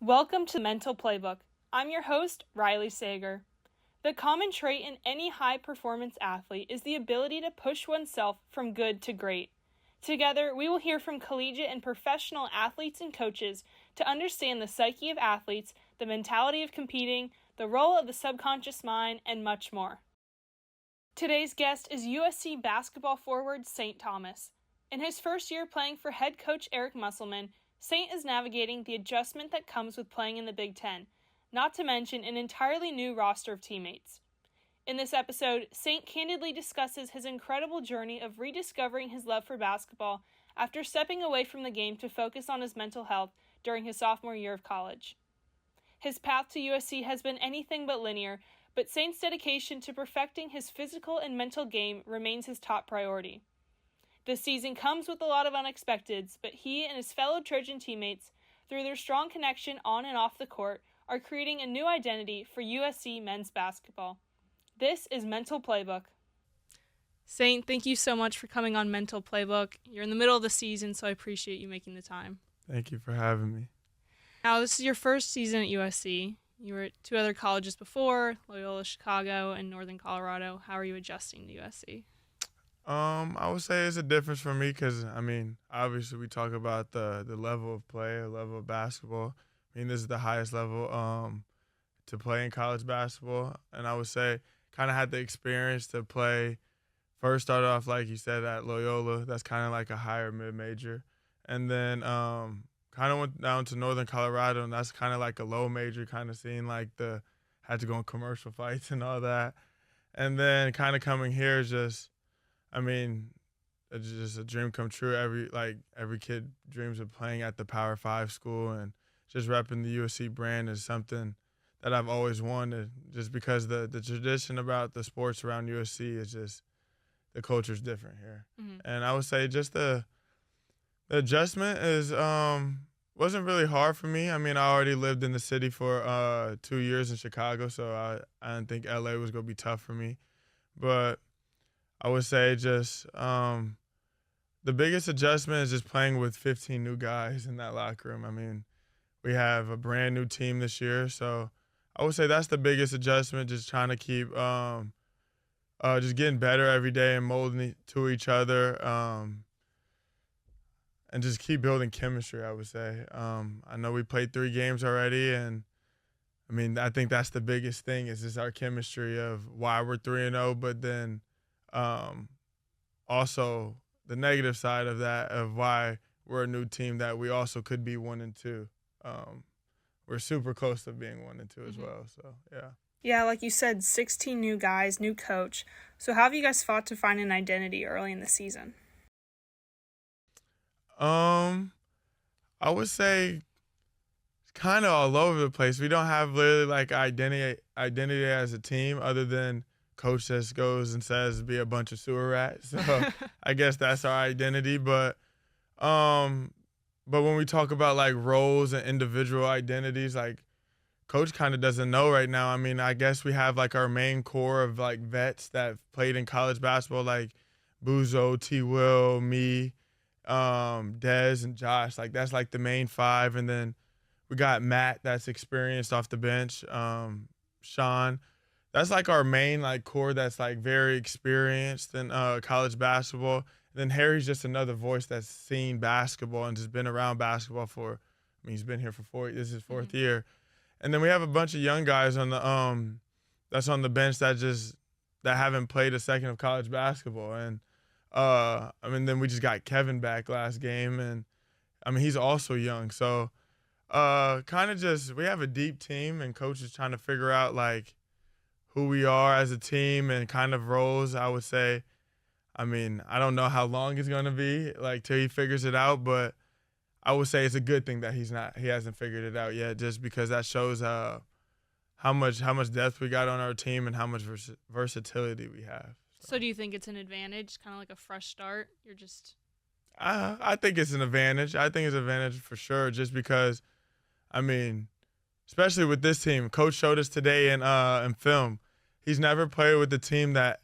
Welcome to Mental Playbook. I'm your host, Riley Sager. The common trait in any high-performance athlete is the ability to push oneself from good to great. Together, we will hear from collegiate and professional athletes and coaches to understand the psyche of athletes, the mentality of competing, the role of the subconscious mind, and much more. Today's guest is USC basketball forward St. Thomas. In his first year playing for head coach Eric Musselman, St. is navigating the adjustment that comes with playing in the Big Ten, not to mention an entirely new roster of teammates. In this episode, St. candidly discusses his incredible journey of rediscovering his love for basketball after stepping away from the game to focus on his mental health during his sophomore year of college. His path to USC has been anything but linear, but Saint's dedication to perfecting his physical and mental game remains his top priority. This season comes with a lot of unexpecteds, but he and his fellow Trojan teammates, through their strong connection on and off the court, are creating a new identity for USC men's basketball. This is Mental Playbook. Saint, thank you so much for coming on Mental Playbook. You're in the middle of the season, so I appreciate you making the time. Thank you for having me. Now, this is your first season at USC. You were at two other colleges before, Loyola Chicago and Northern Colorado. How are you adjusting to USC? I would say it's a difference for me because, obviously we talk about the level of play, the level of basketball. This is the highest level to play in college basketball. And I would say kind of had the experience to play. First started off, like you said, at Loyola. That's kind of like a higher mid-major. And then kind of went down to Northern Colorado, and that's kind of like a low major, kind of seeing like had to go in commercial fights and all that. And then kind of coming here is just, it's just a dream come true. Every kid dreams of playing at the Power 5 school, and just repping the USC brand is something that I've always wanted, just because the tradition about the sports around USC is just, the culture's different here. Mm-hmm. And I would say just the adjustment is wasn't really hard for me. I already lived in the city for 2 years in Chicago, so I didn't think LA was going to be tough for me. But I would say just the biggest adjustment is just playing with 15 new guys in that locker room. We have a brand new team this year, so I would say that's the biggest adjustment, just trying to keep just getting better every day and molding to each other, and just keep building chemistry, I would say. I know we played 3 games already, and I think that's the biggest thing is just our chemistry of why we're 3-0, but then also the negative side of that, of why we're a new team, that we also could be 1-2. We're super close to being 1-2 as well, so yeah. Yeah, like you said, 16 new guys, new coach. So how have you guys fought to find an identity early in the season? I would say kind of all over the place. We don't have really like identity as a team, other than coach just goes and says be a bunch of sewer rats. So I guess that's our identity. But when we talk about like roles and individual identities, like coach kind of doesn't know right now. I guess we have like our main core of like vets that have played in college basketball, like Buzo, T. Will, me, Dez, and Josh. Like that's like the main 5, and then we got Matt that's experienced off the bench. Sean, that's like our main like core that's like very experienced in college basketball. And then Harry's just another voice that's seen basketball and just been around basketball for. He's been here for this is his 4th year. And then we have a bunch of young guys on the that's on the bench that haven't played a second of college basketball. And then we just got Kevin back last game, and he's also young. So kind of just, we have a deep team, and coach is trying to figure out like who we are as a team and kind of roles, I would say. I don't know how long it's going to be like till he figures it out, but I would say it's a good thing that he hasn't figured it out yet, just because that shows how much depth we got on our team and how much versatility we have. So do you think it's an advantage, kind of like a fresh start? You're just... I think it's an advantage. I think it's an advantage for sure, just because, especially with this team, coach showed us today in film, he's never played with a team that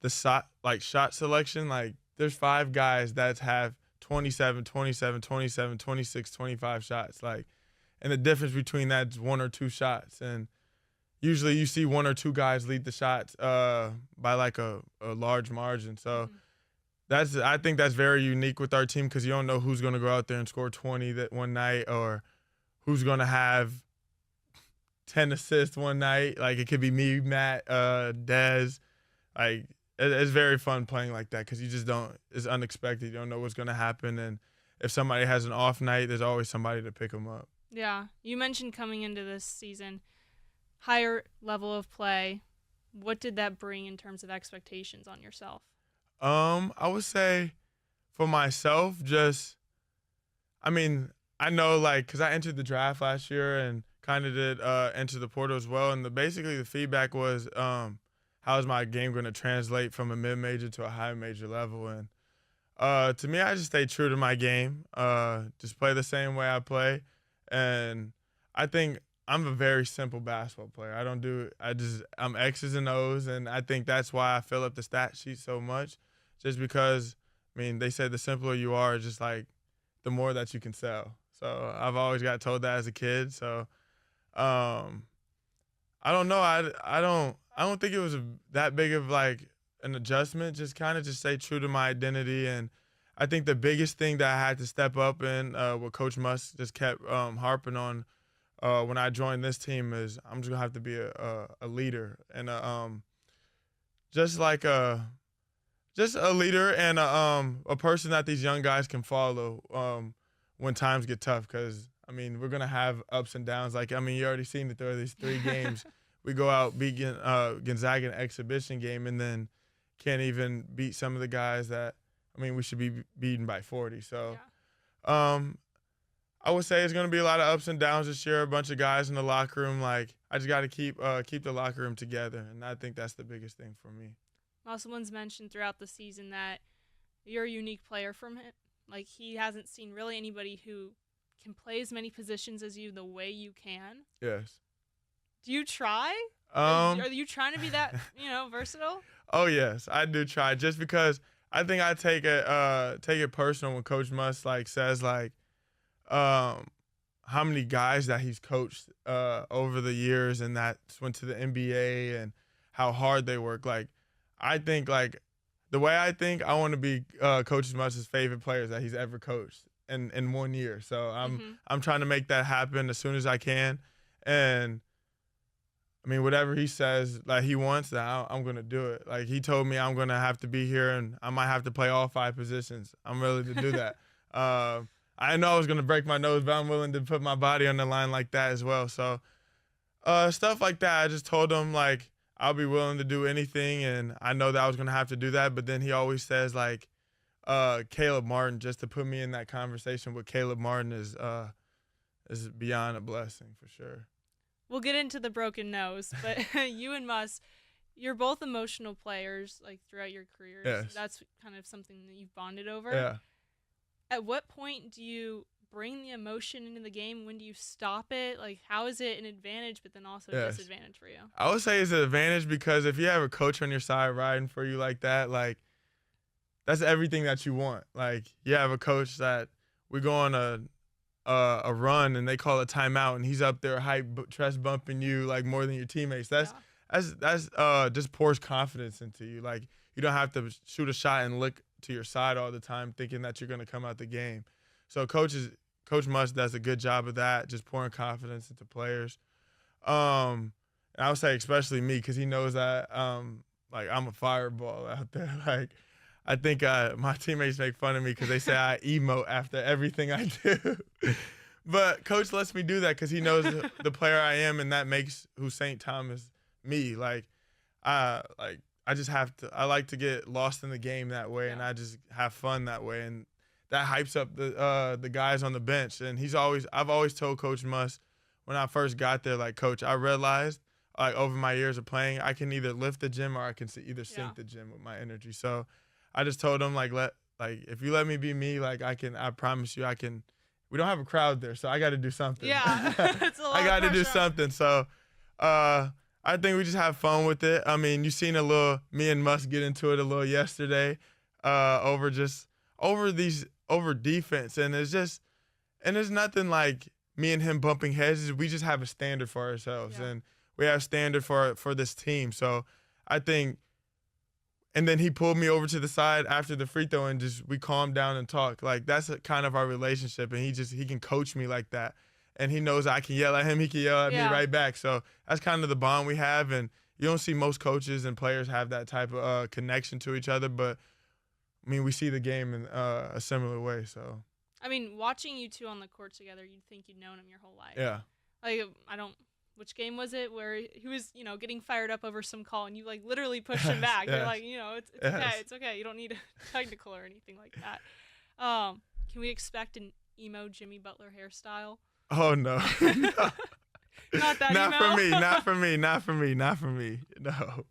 the shot selection, like there's 5 guys that have 27, 27, 27, 26, 25 shots. Like and the difference between that is 1 or 2 shots. And usually you see 1 or 2 guys lead the shots by like a large margin. So I think that's very unique with our team because you don't know who's going to go out there and score 20 that one night or who's going to have 10 assists one night. Like it could be me, Matt, Dez. Like it's very fun playing like that because you just don't. It's unexpected. You don't know what's going to happen, and if somebody has an off night, there's always somebody to pick them up. Yeah, you mentioned coming into this season, higher level of play. What did that bring in terms of expectations on yourself? I would say for myself, I mean, I know like because I entered the draft last year and kind of did enter the portal as well, and basically the feedback was, how is my game going to translate from a mid-major to a high-major level? And to me, I just stay true to my game, just play the same way I play, and I think I'm a very simple basketball player. I'm X's and O's, and I think that's why I fill up the stat sheet so much, just because, I mean, they said the simpler you are, just like the more that you can sell. So I've always got told that as a kid. So I don't know. I don't think it was that big of like an adjustment. Just kind of just stay true to my identity. And I think the biggest thing that I had to step up in, what Coach Musk just kept harping on when I joined this team is I'm just gonna have to be a leader and just like just a leader and a person that these young guys can follow when times get tough. Because I mean, we're gonna have ups and downs. Like I mean, you already seen it through these 3 games. We go out beat Gonzaga in an exhibition game and then can't even beat some of the guys that we should be beaten by 40. So, I would say it's gonna be a lot of ups and downs this year. A bunch of guys in the locker room. Like I just got to keep the locker room together, and I think that's the biggest thing for me. Musselman's mentioned throughout the season that you're a unique player from him. Like he hasn't seen really anybody who can play as many positions as you the way you can. Yes. Do you try? Are you trying to be that, versatile? Oh yes, I do try. Just because I think I take it personal when Coach Musk says how many guys that he's coached over the years and that went to the NBA and how hard they work. Like I think the way I think I want to be Coach Musk's favorite players that he's ever coached in 1 year. So I'm trying to make that happen as soon as I can. And I mean, whatever he says, he wants that, I'm going to do it. Like, he told me I'm going to have to be here and I might have to play all 5 positions. I'm willing to do that. I know I was going to break my nose, but I'm willing to put my body on the line like that as well. So, stuff like that, I just told him, I'll be willing to do anything, and I know that I was going to have to do that. But then he always says, Caleb Martin, just to put me in that conversation with Caleb Martin is beyond a blessing for sure. We'll get into the broken nose, but you and Musk, you're both emotional players throughout your careers. Yes. That's kind of something that you've bonded over. Yeah. At what point do you bring the emotion into the game? When do you stop it? How is it an advantage but then also a disadvantage for you? I would say it's an advantage because if you have a coach on your side riding for you like that, that's everything that you want. You have a coach that we go on a run and they call a timeout and he's up there hype chest bumping you more than your teammates. That's just pours confidence into you. You don't have to shoot a shot and look to your side all the time thinking that you're going to come out the game. So Coach Musk does a good job of that, just pouring confidence into players. And I would say especially me because he knows that I'm a fireball out there. I think my teammates make fun of me because they say I emote after everything I do. But Coach lets me do that because he knows the player I am, and that makes St. Thomas me. I just have to. I like to get lost in the game that way, and I just have fun that way, and that hypes up the guys on the bench. And I've always told Coach Musk when I first got there, Coach, I realized over my years of playing, I can either lift the gym or I can either sink the gym with my energy. So I just told him if you let me be me, I promise you I can. We don't have a crowd there, so I got to do something. Yeah, it's a lot I got to do pressure. something. So I think we just have fun with it. I mean, you seen me and Musk get into it a little yesterday over defense, and there's nothing me and him bumping heads is we just have a standard for ourselves, Yeah. and we have standard for this team. So I think, and then he pulled me over to the side after the free throw and just we calmed down and talked. Like that's kind of our relationship, and he can coach me like that, and he knows I can yell at him, he can yell at me Yeah. right back. So that's kind of the bond we have, and you don't see most coaches and players have that type of connection to each other, but I mean we see the game in a similar way. So I mean, watching you two on the court together, you'd think you'd known him your whole life. yeah. Like, which game was it where he was, getting fired up over some call and you, like, literally pushed him back. Yes. You're like, it's okay. You don't need a technical or anything like that. Can we expect an emo Jimmy Butler hairstyle? Oh, no. No. Not that Not emo? for me. Not for me. Not for me. Not for me. No.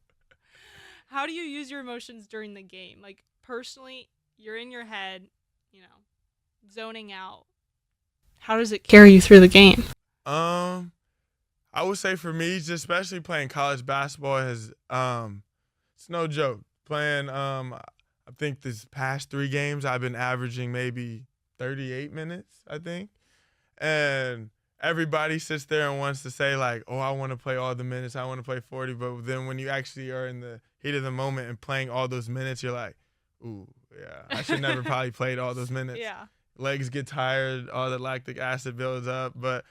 How do you use your emotions during the game? Like, personally, you're in your head, zoning out. How does it carry you through the game? I would say for me, just especially playing college basketball it's no joke. Playing, I think this past 3 games, I've been averaging maybe 38 minutes, I think. And everybody sits there and wants to say like, oh, I want to play all the minutes. I want to play 40. But then when you actually are in the heat of the moment and playing all those minutes, you're like, ooh, yeah, I should never probably played all those minutes. Yeah. Legs get tired, all the lactic acid builds up. But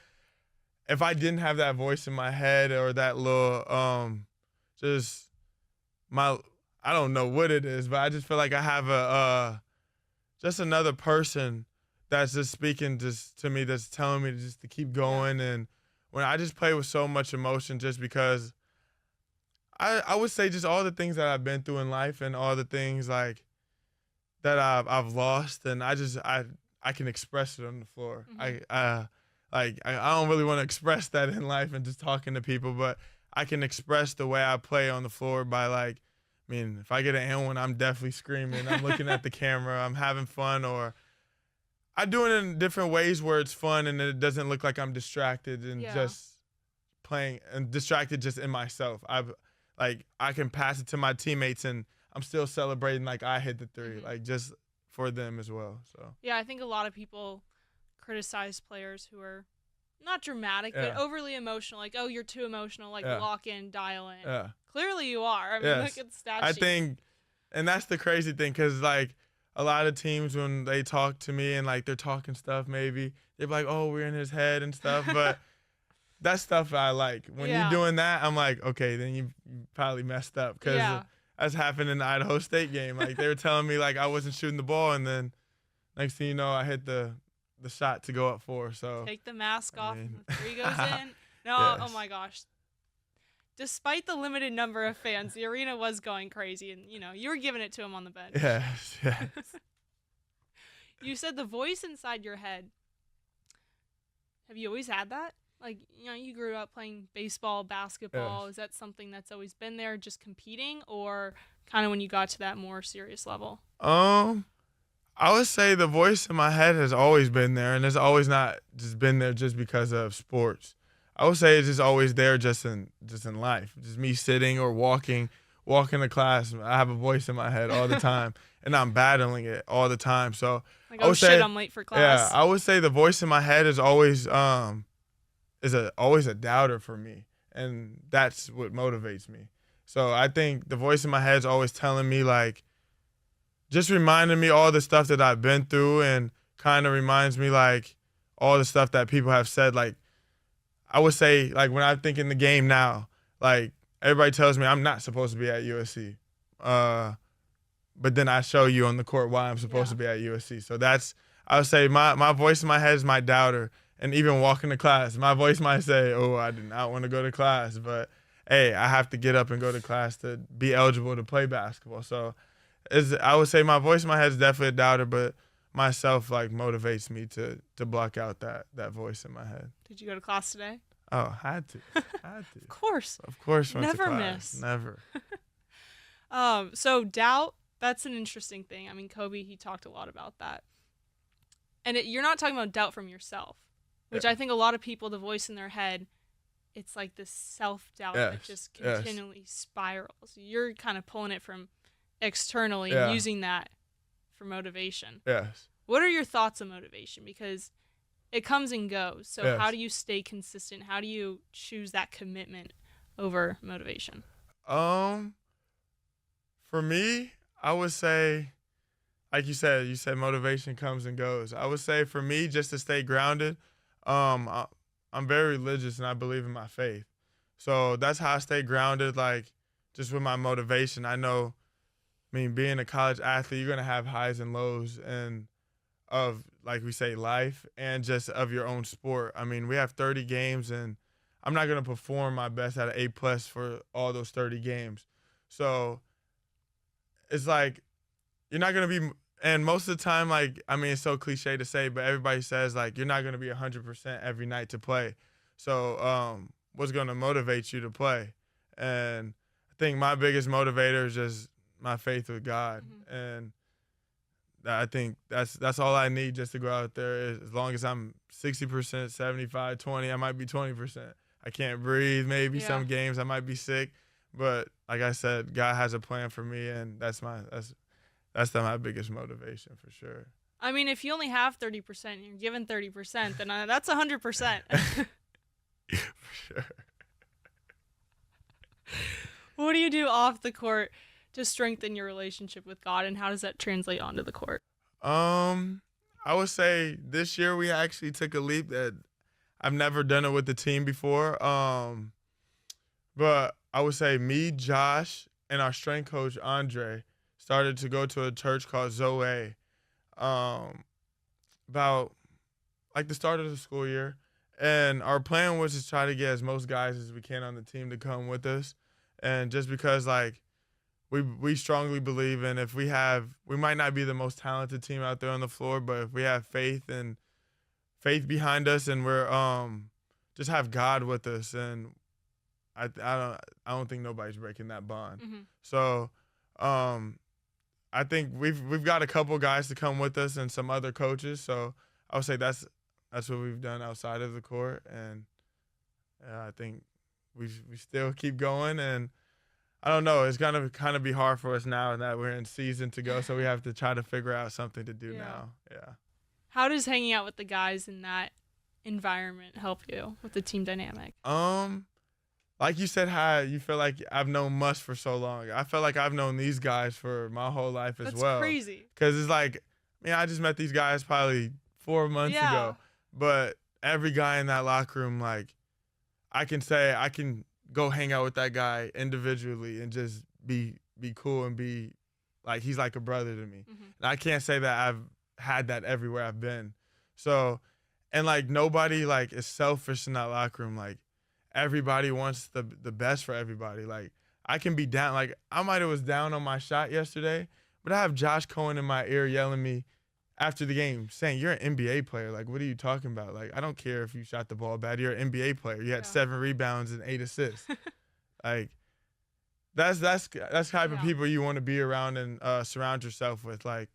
if I didn't have that voice in my head or that little, I don't know what it is, but I just feel like I have just another person that's just speaking just to me, that's telling me just to keep going. And when I just play with so much emotion, just because I would say just all the things that I've been through in life and all the things like that I've lost, and I can express it on the floor. Mm-hmm. I don't really want to express that in life and just talking to people, but I can express the way I play on the floor by like, I mean, if I get an and-one, I'm definitely screaming. I'm looking at the camera. I'm having fun, or I do it in different ways where it's fun and it doesn't look like I'm distracted and just playing and distracted just in myself. I can pass it to my teammates and I'm still celebrating like I hit the 3, mm-hmm. like just for them as well. So yeah, I think a lot of people criticize players who are not dramatic, but overly emotional. Like, oh, you're too emotional. Like, lock in, dial in. Yeah. Clearly you are. I mean, look at the stat sheet. I think, and that's the crazy thing, because, like, a lot of teams, when they talk to me and, like, they're talking stuff maybe, they're like, oh, we're in his head and stuff. But that's stuff I like. When you're doing that, I'm like, okay, then you probably messed up. Because that's happened in the Idaho State game. Like, they were telling me, like, I wasn't shooting the ball, and then next thing you know, I hit the shot to go up 4. So take the mask off and the 3 goes in. No, oh my gosh. Despite the limited number of fans, the arena was going crazy, and you were giving it to him on the bench. Yes. You said the voice inside your head. Have you always had that? Like, you grew up playing baseball, basketball. Yes. Is that something that's always been there, just competing, or kind of when you got to that more serious level? I would say the voice in my head has always been there, and it's always not just been there just because of sports. I would say it's just always there just in life. Just me sitting or walking to class. I have a voice in my head all the time, and I'm battling it all the time. So like, I would say, I'm late for class. Yeah, I would say the voice in my head is always always a doubter for me, and that's what motivates me. So I think the voice in my head is always telling me, like, just reminding me all the stuff that I've been through, and kind of reminds me, like, all the stuff that people have said. Like, I would say, like, when I think in the game now, like, everybody tells me I'm not supposed to be at USC. But then I show you on the court why I'm supposed to be at USC. So I would say my voice in my head is my doubter. And even walking to class, my voice might say, oh, I did not want to go to class. But, hey, I have to get up and go to class to be eligible to play basketball. So I would say my voice in my head is definitely a doubter, but myself, like, motivates me to block out that voice in my head. Did you go to class today? Oh, had to. Of course. Of course went Never to class. miss. Never. So doubt, that's an interesting thing. I mean, Kobe, he talked a lot about that. And you're not talking about doubt from yourself, which I think a lot of people, the voice in their head, it's like this self-doubt that just continually spirals. You're kind of pulling it from externally and using that for motivation. Yes. What are your thoughts on motivation? Because it comes and goes. So how Yes. do you stay consistent? How do you choose that commitment over motivation? Um, for me, I would say, like you said motivation comes and goes. I would say for me, just to stay grounded, I'm very religious and I believe in my faith. So that's how I stay grounded, like just with my motivation. I know, I mean, being a college athlete, you're gonna have highs and lows and of like we say life and just of your own sport. I mean, we have 30 games and I'm not gonna perform my best at an A plus for all those 30 games. So it's like you're not gonna be, and most of the time, like I mean, it's so cliche to say, but everybody says like you're not gonna be 100% every night to play. So what's gonna motivate you to play? And I think my biggest motivator is just my faith with God, Mm-hmm. and I think that's all I need just to go out there. As long as I'm 60%, 75, 20, I might be 20%. I can't breathe. Maybe Yeah. some games I might be sick, but like I said, God has a plan for me, and my biggest motivation for sure. I mean, if you only have 30% and you're given 30%, then that's 100%. For sure. What do you do off the court to strengthen your relationship with God, and how does that translate onto the court? Um, I would say this year we actually took a leap that I've never done it with the team before. But I would say me, Josh, and our strength coach Andre started to go to a church called Zoe. Um, about like the start of the school year, and our plan was to try to get as most guys as we can on the team to come with us, and just because like we strongly believe in if we might not be the most talented team out there on the floor, but if we have faith behind us and we're just have God with us, and I don't think nobody's breaking that bond. Mm-hmm. So um I think we've got a couple guys to come with us and some other coaches. So I would say that's what we've done outside of the court, and I think we still keep going. And I don't know, it's gonna kind of be hard for us now that we're in season to go, so we have to try to figure out something to do Yeah. now. Yeah. How does hanging out with the guys in that environment help you with the team dynamic? Like you said, how you feel like I've known Mush for so long. I feel like I've known these guys for my whole life as That's well. crazy. Because it's like, I just met these guys probably 4 months Yeah. ago. But every guy in that locker room, like, I can say I can go hang out with that guy individually and just be cool and be like he's like a brother to me. Mm-hmm. And I can't say that I've had that everywhere I've been. So, and like nobody like is selfish in that locker room. Like everybody wants the best for everybody. Like I can be down. Like I might have was down on my shot yesterday, but I have Josh Cohen in my ear yelling me after the game saying, "You're an NBA player. Like, what are you talking about? Like, I don't care if you shot the ball bad. You're an NBA player. You had 7 rebounds and 8 assists." Like, that's the type of people you want to be around and surround yourself with. Like,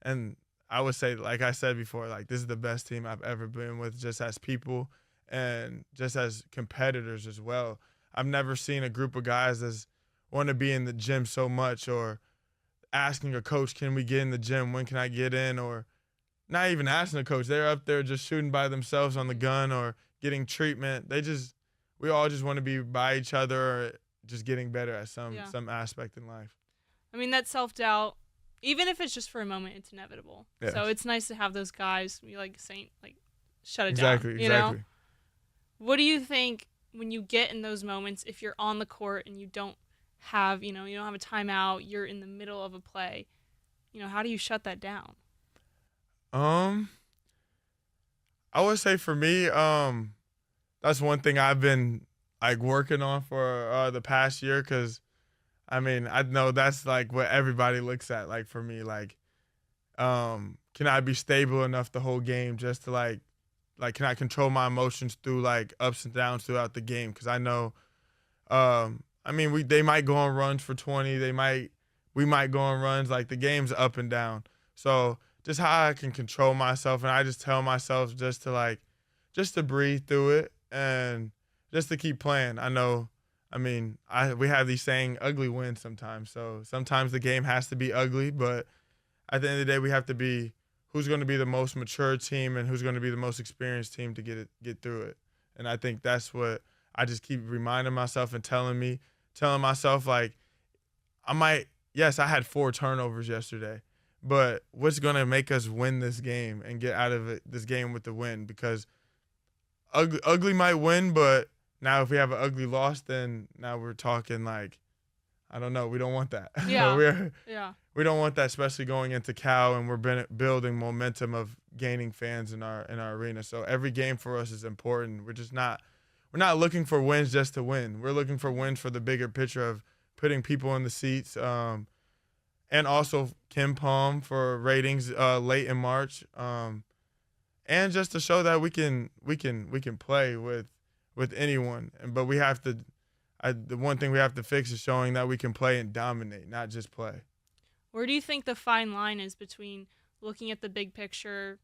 and I would say, like I said before, like this is the best team I've ever been with, just as people and just as competitors as well. I've never seen a group of guys that want to be in the gym so much, or asking a coach, can we get in the gym? When can I get in? Or not even asking a coach. They're up there just shooting by themselves on the gun or getting treatment. We all just want to be by each other or just getting better at some aspect in life. I mean, that self-doubt, even if it's just for a moment, it's inevitable. Yes. So it's nice to have those guys, like Saint, like shut it down. You Exactly. know? What do you think when you get in those moments, if you're on the court and you don't have, you don't have a timeout, you're in the middle of a play, how do you shut that down? I would say for me, that's one thing I've been like working on for the past year, because I mean I know that's like what everybody looks at. Like for me, like can I be stable enough the whole game just to like can I control my emotions through like ups and downs throughout the game? Because I know, I mean they might go on runs for 20, we might go on runs, like the game's up and down. So just how I can control myself, and I just tell myself just to breathe through it and just to keep playing. I know, I mean, we have these saying, ugly wins sometimes. So sometimes the game has to be ugly, but at the end of the day, we have to be who's going to be the most mature team and who's going to be the most experienced team to get through it. And I think that's what I just keep reminding myself and telling myself, like, yes, I had 4 turnovers yesterday, but what's going to make us win this game and get out of this game with the win? Because ugly might win, but now if we have an ugly loss, then now we're talking like, I don't know. We don't want that. Yeah. We don't want that, especially going into Cal, and we're building momentum of gaining fans in our arena. So every game for us is important. We're not looking for wins just to win. We're looking for wins for the bigger picture of putting people in the seats, and also Kim Palm for ratings late in March, and just to show that we can play with anyone. But we have to. The one thing we have to fix is showing that we can play and dominate, not just play. Where do you think the fine line is between looking at the big picture,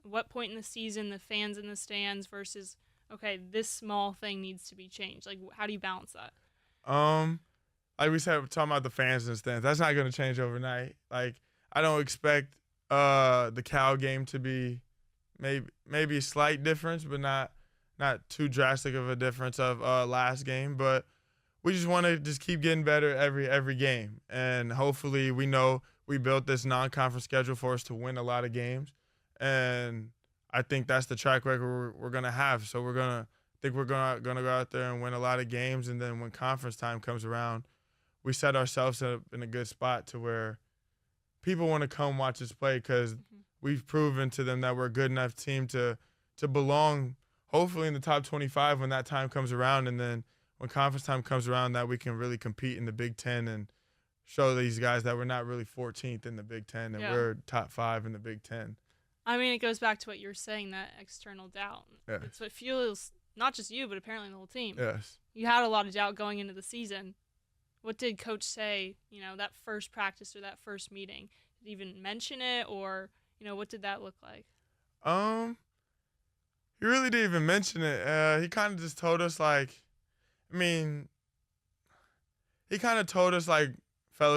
what point in the season, the fans in the stands versus, okay, this small thing needs to be changed? Like, how do you balance that? Like we said, we're talking about the fans in the stands. That's not going to change overnight. Like, I don't expect the Cal game to be maybe a slight difference, but not too drastic of a difference of last game. But we just want to just keep getting better every game. And hopefully we know we built this non-conference schedule for us to win a lot of games. And I think that's the track record we're going to have. So we're going to go out there and win a lot of games. And then when conference time comes around, we set ourselves up in a good spot to where people want to come watch us play because we've proven to them that we're a good enough team to belong hopefully in the top 25 when that time comes around, and then when conference time comes around that we can really compete in the Big Ten and show these guys that we're not really 14th in the Big Ten and we're top 5 in the Big Ten. I mean, it goes back to what you were saying, that external doubt. Yes. It's what fuels not just you, but apparently the whole team. Yes. You had a lot of doubt going into the season. What did Coach say, that first practice or that first meeting? Did he even mention it, or, what did that look like? He really didn't even mention it. He kind of just told us, fellas,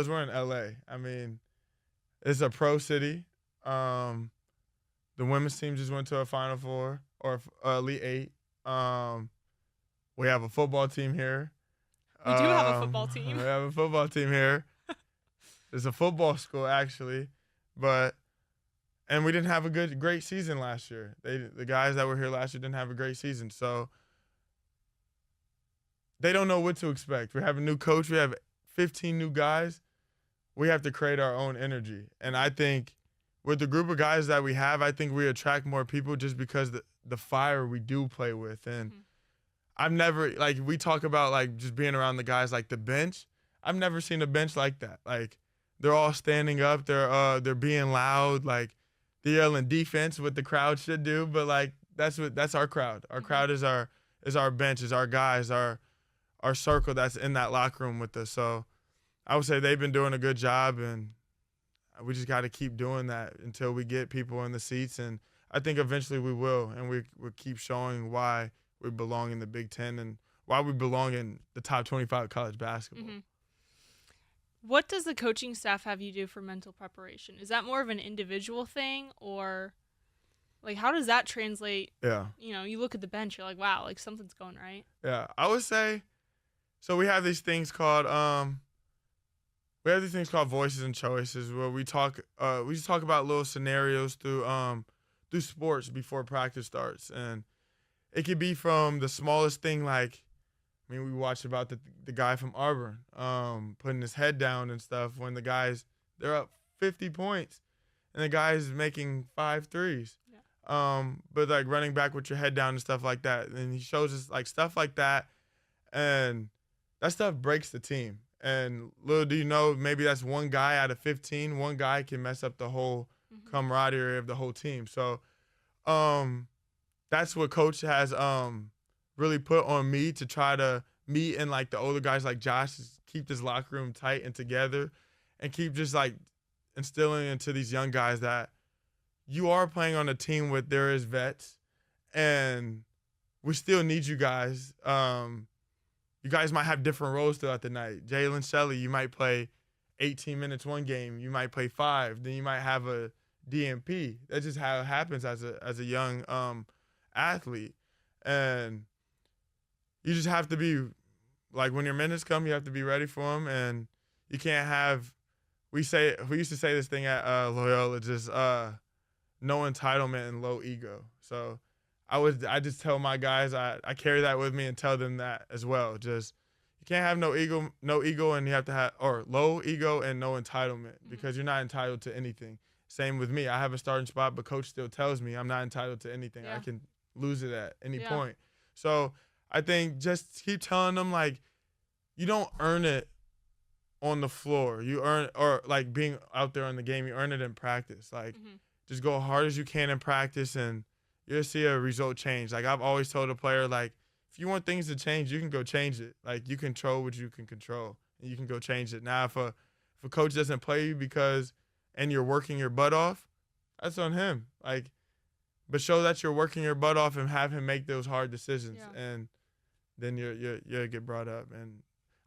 we're in L.A. I mean, it's a pro city. The women's team just went to a Final Four or Elite Eight. We have a football team here. We do have a football team. We have a football team here. It's a football school, actually. And we didn't have a great season last year. The guys that were here last year didn't have a great season. So they don't know what to expect. We have a new coach. We have 15 new guys. We have to create our own energy. And I think with the group of guys that we have, I think we attract more people just because the fire we do play with. And I've never, we talk about, just being around the guys like the bench. I've never seen a bench like that. They're all standing up. They're being loud. They're yelling defense, what the crowd should do. But, that's our crowd. Our crowd is our bench, is our guys, our circle that's in that locker room with us. So I would say they've been doing a good job, and we just got to keep doing that until we get people in the seats. And I think eventually we will, and we'll keep showing why we belong in the Big Ten and why we belong in the top 25 of college basketball. What does the coaching staff have you do for mental preparation? Is that more of an individual thing, or how does that translate? Yeah. You look at the bench, you're like, wow, something's going right. Yeah, I would say, so we have these things called voices and choices, where we just talk about little scenarios through sports before practice starts. And it could be from the smallest thing, we watched about the guy from Auburn putting his head down and stuff when they're up 50 points and the guy's making 5 threes. Yeah. But running back with your head down and stuff like that. And he shows us stuff like that, and that stuff breaks the team. And little do you know, maybe that's one guy out of 15. One guy can mess up the whole camaraderie of the whole team. So that's what Coach has really put on me to try to meet and the older guys like Josh, keep this locker room tight and together, and keep just instilling into these young guys that you are playing on a team with there is vets, and we still need you guys. You guys might have different roles throughout the night. Jalen Shelley, you might play 18 minutes one game. You might play 5. Then you might have a DMP. That's just how it happens as a young athlete, and you just have to be like when your minutes come, you have to be ready for them, and you can't have. We used to say this thing at Loyola, just no entitlement and low ego. So I just tell my guys I carry that with me and tell them that as well. Just you can't have no ego, and you have to have or low ego and no entitlement because you're not entitled to anything. Same with me. I have a starting spot, but coach still tells me I'm not entitled to anything. Yeah. I can lose it at any Yeah. point. So I think just keep telling them like you don't earn it on the floor. You earn or like being out there on the game. You earn it in practice. Like just go hard as you can in practice, and you'll see a result change. Like I've always told a player, like if you want things to change, you can go change it. Like you control what you can control, and you can go change it. Now, if a coach doesn't play you and you're working your butt off, that's on him. Like, but show that you're working your butt off and have him make those hard decisions, and then you'll get brought up. And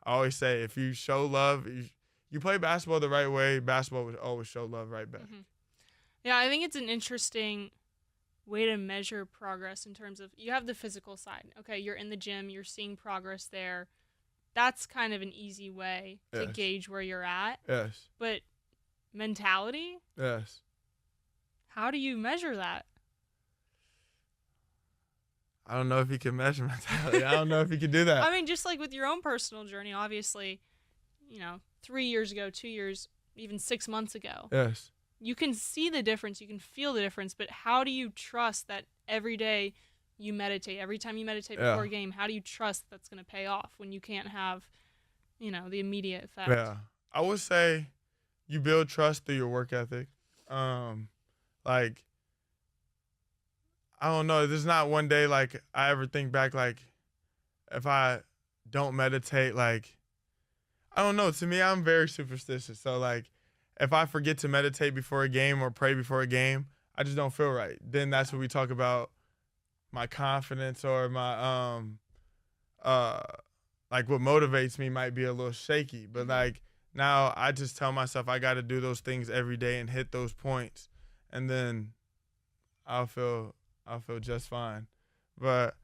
I always say, if you show love, you play basketball the right way, basketball would always show love right back. Yeah, I think it's an interesting way to measure progress in terms of you have the physical side. Okay, you're in the gym, you're seeing progress there. That's kind of an easy way to gauge where you're at. Yes. But mentality? Yes. How do you measure that? I don't know if you can measure mentality. I don't know if you can do that. I mean, just like with your own personal journey, obviously, 3 years ago, 2 years, even 6 months ago. Yes. You can see the difference, you can feel the difference, but how do you trust that every day you meditate, every time you meditate before a game, how do you trust that's going to pay off when you can't have, the immediate effect? Yeah. I would say you build trust through your work ethic. Like, I don't know. There's not one day, like, I ever think back, like, if I don't meditate, like, I don't know. To me, I'm very superstitious. So, like, if I forget to meditate before a game or pray before a game, I just don't feel right. Then that's when we talk about my confidence or my, like, what motivates me might be a little shaky. But, like, now I just tell myself I got to do those things every day and hit those points. And then I'll feel just fine. But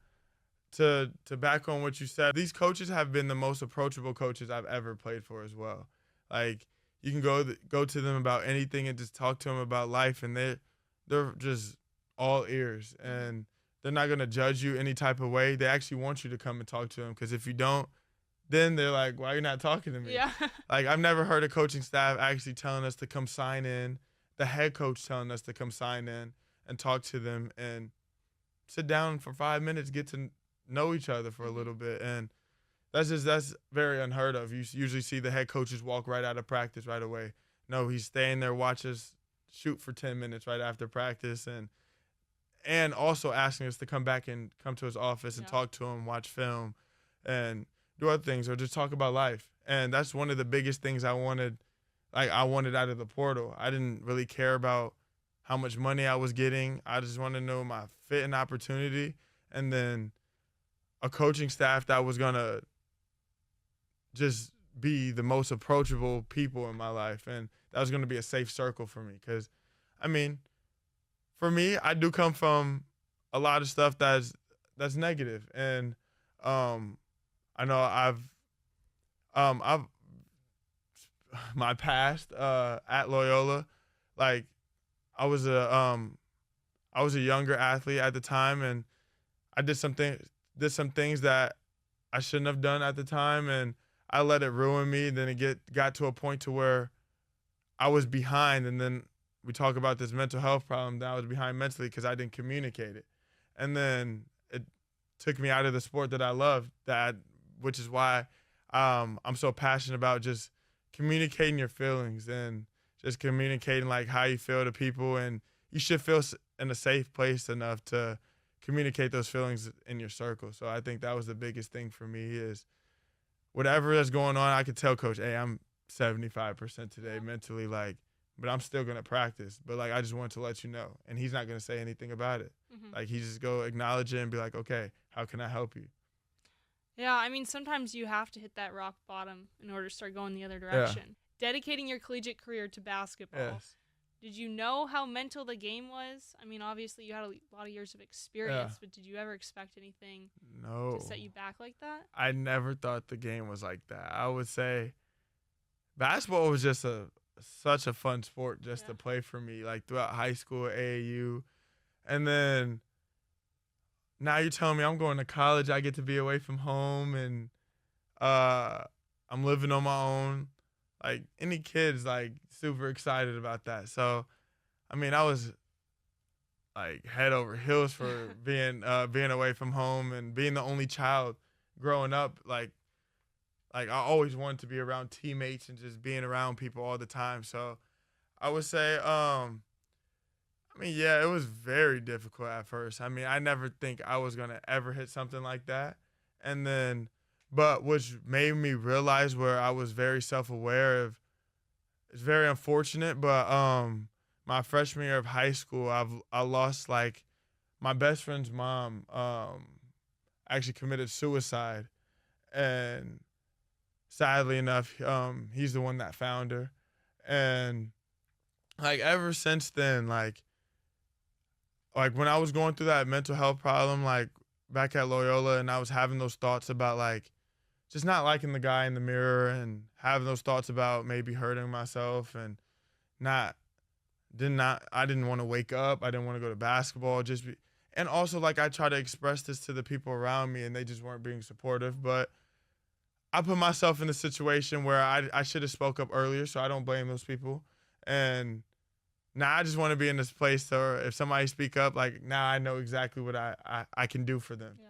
to back on what you said, these coaches have been the most approachable coaches I've ever played for as well. Like you can go to them about anything and just talk to them about life, and they're just all ears, and they're not gonna judge you any type of way. They actually want you to come and talk to them, because if you don't, then they're like, why are you not talking to me? Yeah. Like I've never heard a coaching staff actually telling us to come sign in, the head coach telling us to come sign in and talk to them and sit down for 5 minutes, get to know each other for a little bit. And that's very unheard of. You usually see the head coaches walk right out of practice right away. No, he's staying there, watch us shoot for 10 minutes right after practice, and also asking us to come back and come to his office and talk to him, watch film, and do other things, or just talk about life. And that's one of the biggest things I wanted out of the portal. I didn't really care about how much money I was getting. I just wanted to know my fit and opportunity, and then a coaching staff that was going to just be the most approachable people in my life, and that was going to be a safe circle for me. Because, I mean, for me, I do come from a lot of stuff that's negative, and I know I've my past at Loyola, like I was a younger athlete at the time, and I did some things that I shouldn't have done at the time, and I let it ruin me. Then it got to a point to where I was behind, and then we talk about this mental health problem that I was behind mentally because I didn't communicate it, and then it took me out of the sport that I love, which is why I'm so passionate about just communicating your feelings and just communicating like how you feel to people, and you should feel in a safe place enough to communicate those feelings in your circle. So I think that was the biggest thing for me is whatever is going on, I could tell coach, hey, I'm 75% today mentally, but I'm still going to practice. But I just wanted to let you know. And he's not going to say anything about it. He just go acknowledge it and be like, okay, how can I help you? Yeah, I mean, sometimes you have to hit that rock bottom in order to start going the other direction. Dedicating your collegiate career to basketball. Yes. did you know how mental the game was? I mean, obviously you had a lot of years of experience, but did you ever expect anything to No. set you back like that? I never thought the game was like that. I would say basketball was just such a fun sport just to play for me, like throughout high school, AAU. And then now you're telling me I'm going to college, I get to be away from home, and uh I'm living on my own. Like any kid's like super excited about that. So I mean I was like head over heels for being away from home and being the only child growing up. Like I always wanted to be around teammates and just being around people all the time. So I would say, I mean, yeah, it was very difficult at first. I mean, I never think I was gonna ever hit something like that. And then, but which made me realize where I was very self aware of. It's very unfortunate, but my freshman year of high school, I lost like my best friend's mom actually committed suicide, and sadly enough, he's the one that found her. And like ever since then, like when I was going through that mental health problem, like back at Loyola, and I was having those thoughts about like just not liking the guy in the mirror and having those thoughts about maybe hurting myself and not did not I didn't want to wake up. I didn't want to go to basketball. And also like I try to express this to the people around me and they just weren't being supportive. But I put myself in a situation where I should have spoke up earlier, so I don't blame those people. And now I just want to be in this place where if somebody speak up, like now I know exactly what I can do for them. Yeah.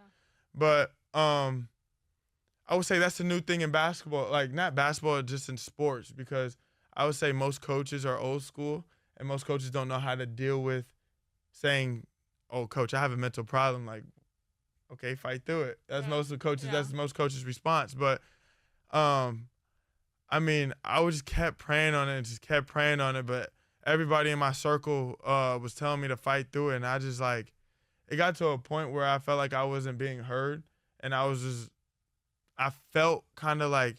But I would say that's the new thing in basketball, like not basketball, just in sports, because I would say most coaches are old school and most coaches don't know how to deal with saying, "Oh, coach, I have a mental problem." Like, okay, fight through it. That's most of the coaches. Yeah. That's most coaches' response. But, I mean, I would just kept praying on it and just kept praying on it. But everybody in my circle was telling me to fight through it, and I just like, it got to a point where I felt like I wasn't being heard, and I felt kind of like,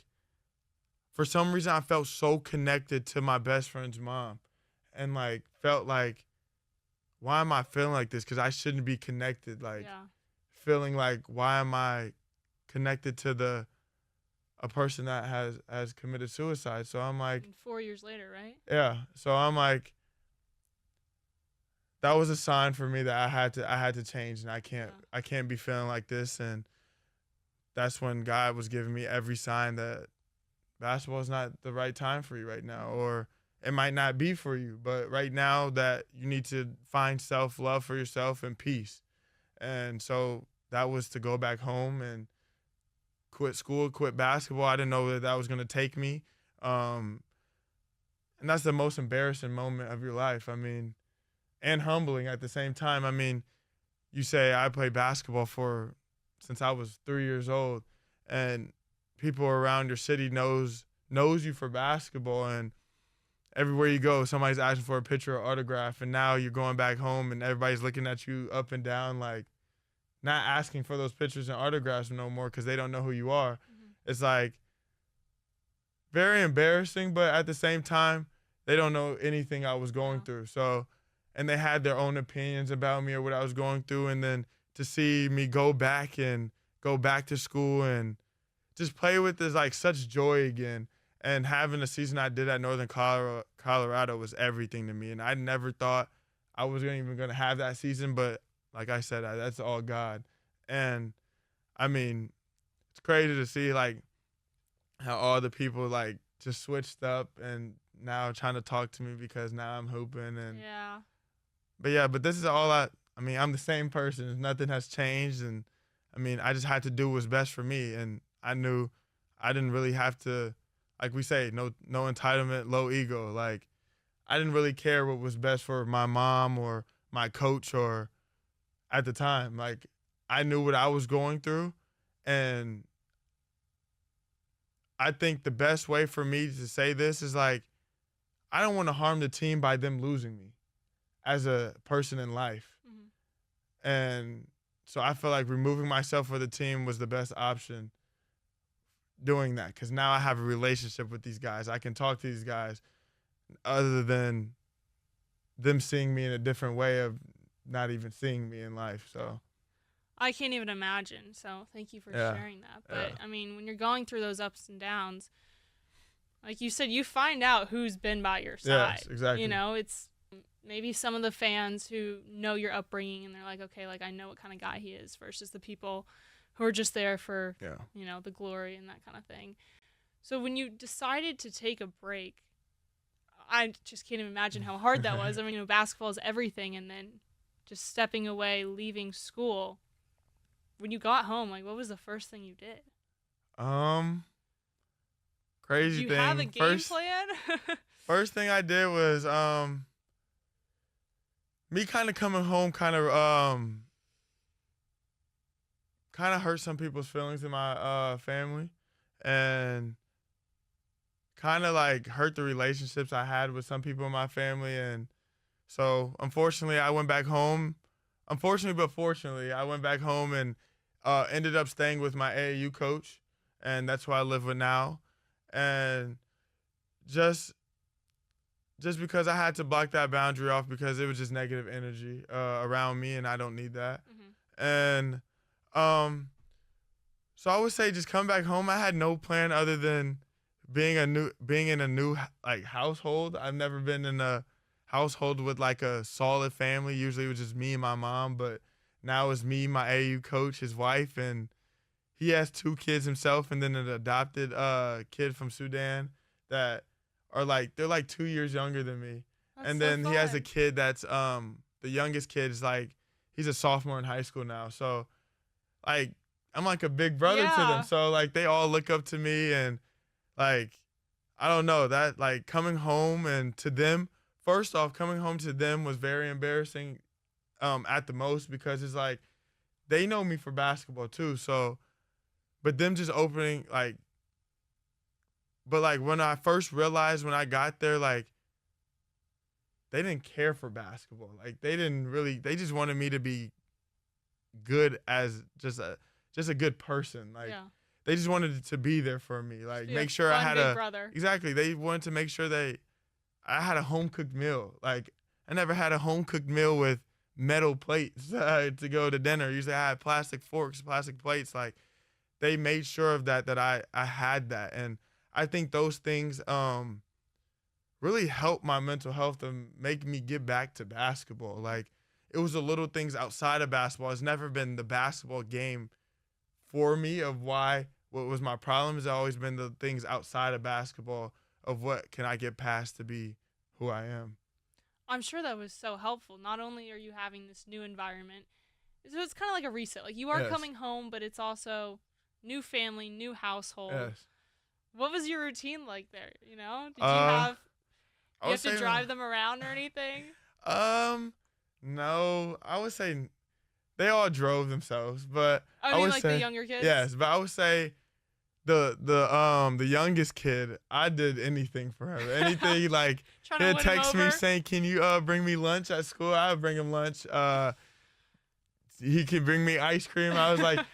for some reason, I felt so connected to my best friend's mom, and like felt like, why am I feeling like this? Because I shouldn't be connected. Like, feeling like, why am I connected to a person that has committed suicide? So I'm like, And 4 years later, right? yeah. So I'm like, that was a sign for me that I had to change, and I can't be feeling like this. And that's when God was giving me every sign that basketball is not the right time for you right now, or it might not be for you, but right now that you need to find self-love for yourself and peace. And so that was to go back home and quit school, quit basketball. I didn't know that that was going to take me. And that's the most embarrassing moment of your life. I mean, and humbling at the same time. I mean, you say I played basketball since I was 3 years old, and people around your city knows you for basketball, and everywhere you go, somebody's asking for a picture or autograph, and now you're going back home and everybody's looking at you up and down, like not asking for those pictures and autographs no more because they don't know who you are. It's like very embarrassing, but at the same time, they don't know anything I was going through. So, and they had their own opinions about me or what I was going through, and then to see me go back to school and just play with this like such joy again, and having the season I did at Northern Colorado was everything to me. And I never thought I was even going to have that season, but like I said, that's all God. And I mean, it's crazy to see like how all the people like just switched up and now trying to talk to me because now I'm hooping. And but this is all I mean, I'm the same person. Nothing has changed. And I mean, I just had to do what's best for me. And I knew I didn't really have to, like we say, no entitlement, low ego. Like, I didn't really care what was best for my mom or my coach or at the time. Like, I knew what I was going through. And I think the best way for me to say this is like, I don't want to harm the team by them losing me as a person in life. And so I felt like removing myself for the team was the best option doing that, because now I have a relationship with these guys. I can talk to these guys other than them seeing me in a different way of not even seeing me in life. So I can't even imagine. So thank you for yeah, sharing that. yeah, But I mean, when you're going through those ups and downs, like you said, you find out who's been by your yes, side. You exactly. know, it's maybe some of the fans who know your upbringing and they're like, okay, like I know what kind of guy he is, versus the people who are just there for, Yeah. the glory and that kind of thing. So when you decided to take a break, I just can't even imagine how hard that was. I mean, basketball is everything, and then just stepping away, leaving school. When you got home, like, what was the first thing you did? um, Did crazy you have a thing. game plan? First thing I did was me kind of coming home kind of hurt some people's feelings in my family, and kind of like hurt the relationships I had with some people in my family. And so unfortunately I went back home. Unfortunately, but fortunately, I went back home and ended up staying with my AAU coach, and that's who I live with now. And just just because I had to block that boundary off because it was just negative energy around me, and I don't need that. Mhm. And um, so I would say just come back home. I had no plan other than being in a new like household. I've never been in a household with like a solid family. Usually it was just me and my mom, but now it's me, my AU coach, his wife, and he has two kids himself, and then an adopted kid from Sudan that are like they're like 2 years younger than me. That's And so then he has a fun. kid that's the youngest kid is like he's a sophomore in high school now. So like I'm like a big brother to them. Yeah. So like they all look up to me, and like I don't know that like coming home and to them first off coming home to them was very embarrassing at the most because it's like they know me for basketball too. So but them just opening like but like when I first realized when I got there like they didn't care for basketball. Like they didn't really they just wanted me to be good as just a good person. Like Yeah. they just wanted to be there for me. Just Like be a make sure I fun had big a brother. exactly. They wanted to make sure I had a home cooked meal. Like I never had a home cooked meal with metal plates to go to dinner. Usually I had plastic forks, plastic plates. Like they made sure of that I had that. And I think those things really helped my mental health and make me get back to basketball. Like it was the little things outside of basketball. It's never been the basketball game for me of why what was my problem has always been the things outside of basketball of what can I get past to be who I am. I'm sure that was so helpful. Not only are you having this new environment, so it's kind of like a reset. Like you are Yes. coming home, but it's also new family, new household. Yes. What was your routine like there? Did you Uh have I you would have to say drive them around or anything? um no, I would say they all drove themselves, but I I mean, would like the say younger kids. yes, but I would say the youngest kid, I did anything for him. Anything like Trying to he'd win him text me over. saying, "Can you bring me lunch at school?" I would bring him lunch. He could bring me ice cream. I was like,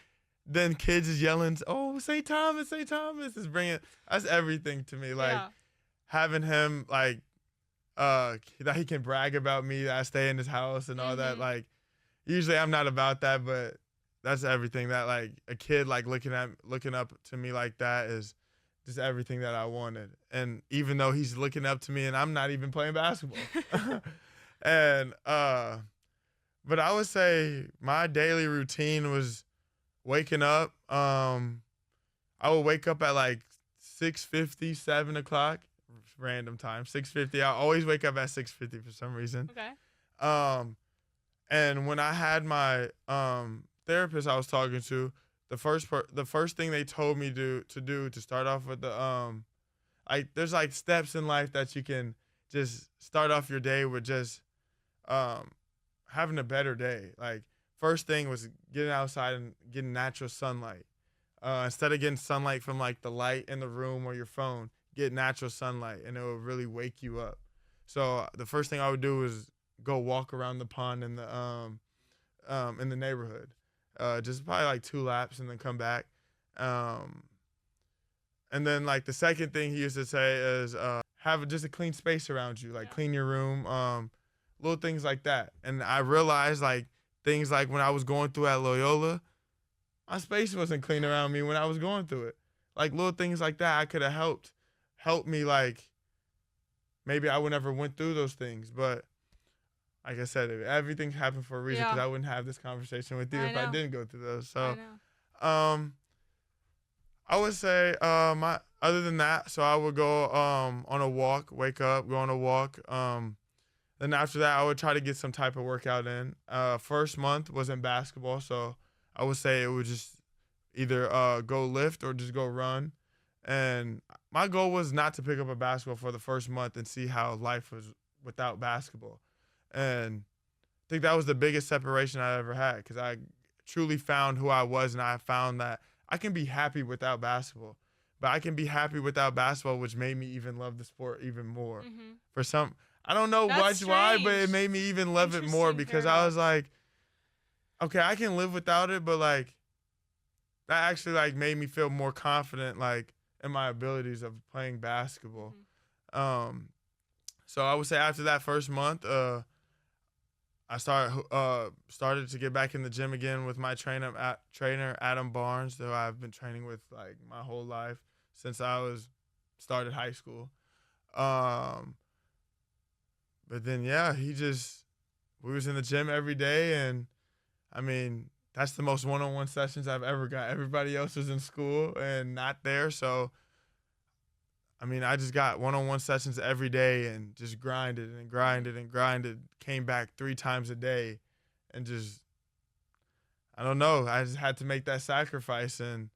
then kids is yelling, "Oh, St. Thomas is bringing." That's everything to me. Like Yeah. having him like that he can brag about me that I stay in his house and all that. Mhm. Like usually I'm not about that, but that's everything that like a kid like looking up to me like that is just everything that I wanted. And even though he's looking up to me and I'm not even playing basketball. And but I would say my daily routine was waking up. I would wake up at like 6:50, 7 o'clock, random time, 6:50. I always wake up at 6:50 for some reason. Okay. Um, and when I had my therapist I was talking to, the first thing they told me to start off with the like there's like steps in life that you can just start off your day with just um having a better day. Like first thing was getting outside and getting natural sunlight. Instead of getting sunlight from like the light in the room or your phone, get natural sunlight and it will really wake you up. So the first thing I would do is go walk around the pond in the neighborhood. Just probably like 2 laps and then come back. Um, and then like the second thing he used to say is have just a clean space around you, like Yeah. clean your room. little things like that. And I realized like things like when I was going through at Loyola, my space wasn't clean around me when I was going through it. Like little things like that I could have helped me like maybe I would never went through those things. But like I said, everything happened for a reason because Yeah, I wouldn't have this conversation with you I if I know. didn't go through those. I So know. I would say my other than that, so I would go on a walk, wake up, go on a walk. Then after that, I would try to get some type of workout in. First month was in basketball, so I would say it would just either go lift or just go run. And my goal was not to pick up a basketball for the first month and see how life was without basketball. And I think that was the biggest separation I ever had because I truly found who I was and I found that I can be happy without basketball. But I can be happy without basketball, which made me even love the sport even more. Mhm. For some, I don't know That's much why, but it strange. made me even love it more Interesting because I was paradox. like, okay, I can live without it, but like that actually like made me feel more confident like in my abilities of playing basketball. Mhm. Um, so I would say after that first month, I started to get back in the gym again with my trainer Adam Barnes, who I've been training with like my whole life since I was started high school. Um, but then yeah, we was in the gym every day, and I mean that's the most one-on-one sessions I've ever got. Everybody else was in school and not there, so I mean I just got one-on-one sessions every day and just grinded and Mhm. grinded and grinded. Came back 3 times a day, and just I don't know. I just had to make that sacrifice, and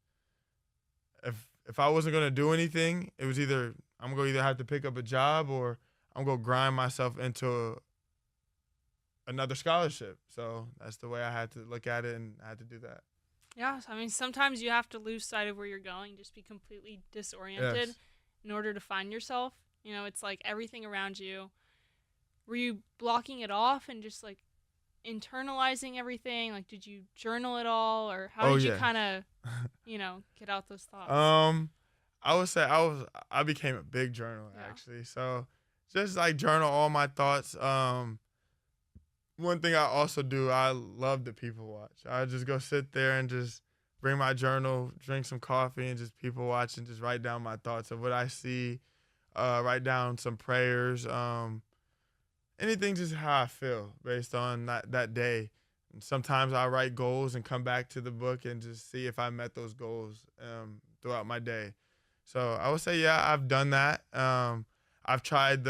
if I wasn't gonna do anything, it was either I'm gonna either have to pick up a job or I'm gonna grind myself into another scholarship. So that's the way I had to look at it, and I had to do that. Yeah, I mean, sometimes you have to lose sight of where you're going, just be completely disoriented Yes. in order to find yourself. You know, it's like everything around you. Were you blocking it off and just like internalizing everything? Like, did you journal it all, or how Oh did you yes. kind of, get out those thoughts? um, I would say I became a big journaler Yeah. actually. So just like journal all my thoughts. One thing I also do, I love to people watch. I just go sit there and just bring my journal, drink some coffee, and just people watch and just write down my thoughts of what I see. Write down some prayers. Anything, just how I feel based on that day. And sometimes I write goals and come back to the book and just see if I met those goals throughout my day. So I would say, yeah, I've done that. I've tried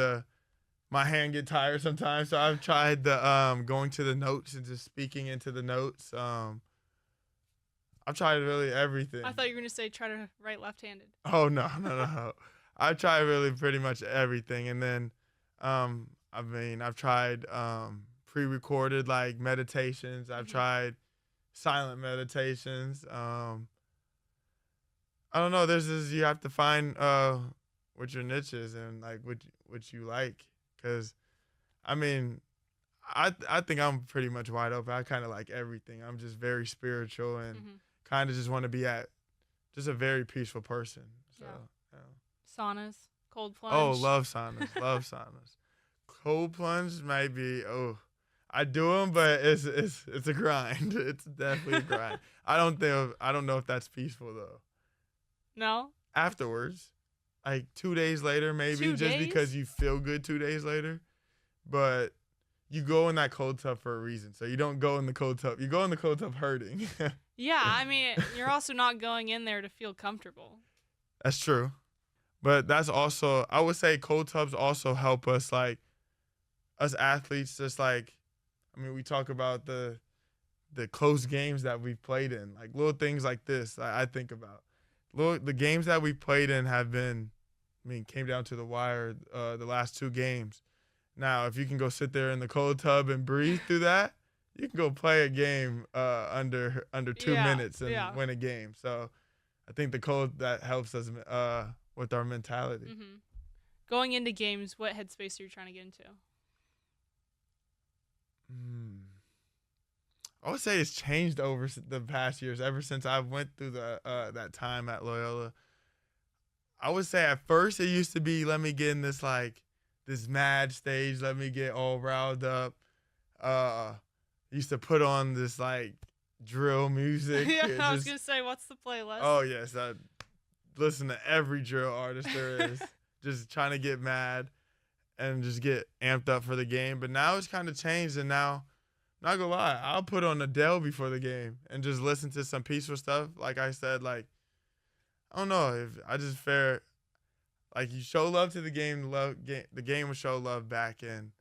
my hand get tired sometimes, so I've tried the going to the notes and just speaking into the notes. I've tried really I everything. thought you were gonna say try to write left-handed. Oh no, no, no. I've tried really pretty much everything, and then I mean I've tried pre-recorded like meditations. I've Mhm. tried silent meditations. I don't know. There's this you have to find what your niche is and like what you like, because I mean I think I'm pretty much wide open. I kind of like everything. I'm just very spiritual and Mhm. kind of just want to be at just a very peaceful person. So, Yeah. yeah. Saunas, cold Oh, plunge. love saunas, love saunas. Cold plunge might be. Oh, I do them, but it's a grind. It's definitely a grind. I don't know if that's peaceful though. No, Afterwards, like 2 days later, maybe two just because days. you feel good 2 days later, but you go in that cold tub for a reason. So you don't go in the cold tub. You go in the cold tub hurting. Yeah, I mean, you're also not going in there to feel comfortable. That's true. But that's also I would say cold tubs also help us like us athletes just like I mean we talk about the close games that we've played in. Like little things like this I think about. The games that we played in have been I mean came down to the wire the last 2 games. Now, if you can go sit there in the cold tub and breathe through that, you can go play a game under two Yeah, minutes and yeah. win a game. So I think the cold that helps us with our mentality. Mhm. Going into games, what headspace are you trying to get into? Mm. I would say it's changed over the past years. Ever since I went through the that time at Loyola, I would say at first it used to be let me get in this like this mad stage. Let me get all riled up. Used to put on this like drill music. Yeah, I was gonna say, what's the playlist? Oh yes, I listen to every drill artist there is. Just trying to get mad and just get amped up for the game. But now it's kind of changed, and now, not gonna lie, I'll put on Adele before the game and just listen to some peaceful stuff. Like I said, like I don't know if I just fair. Like you show love to the game, the game will show love back, and